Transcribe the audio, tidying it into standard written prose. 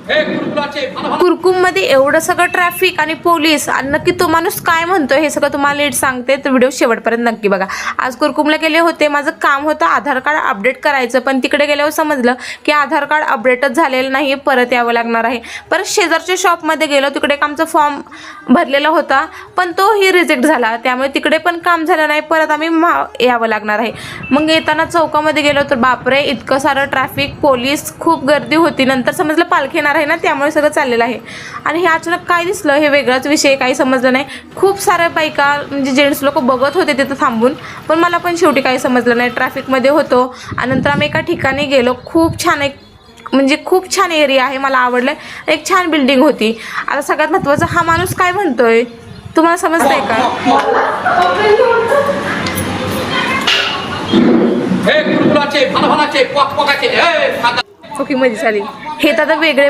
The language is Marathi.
कुरकुम मध्ये एवढं सगळं ट्रॅफिक आणि पोलीस आणि नक्की तो माणूस काय म्हणतोय हे सगळं तुम्हाला नीट सांगते, तर व्हिडिओ शेवटपर्यंत नक्की बघा. आज कुरकुमला गेले होते, माझं काम होतं आधार कार्ड अपडेट करायचं, पण तिकडे गेल्यावर समजलं की आधार कार्ड अपडेटच झालेलं नाही, परत यावं लागणार आहे. परत शेजारच्या शॉपमध्ये गेलो, तिकडे एक आमचा फॉर्म भरलेला होता पण तोही रिजेक्ट झाला, त्यामुळे तिकडे पण काम झालं नाही, परत आम्ही यावं लागणार आहे. मग येताना चौकामध्ये गेलो तर बापरे इतकं सारं ट्रॅफिक, पोलीस, खूप गर्दी होती. नंतर समजलं पालखी येणार आहे ना, त्यामुळे सगळं चाललेलं आहे. आणि हे अचानक काय दिसलं हे वेगळाच विषय, काही समजलं नाही. खूप साऱ्या बायका म्हणजे जेंट्स लोक बघत होते तिथं थांबून, पण मला पण शेवटी काही समजलं नाही. ट्रॅफिकमध्ये होतो आणि नंतर आम्ही एका ठिकाणी गेलो. खूप छान म्हणजे खूप छान एरिया आहे, मला आवडलं. एक छान बिल्डिंग होती. आता सगळ्यात महत्त्वाचं, हा माणूस काय म्हणतोय तुम्हाला समजतंय का? ओके, मजा झाली. हे तर वेगळे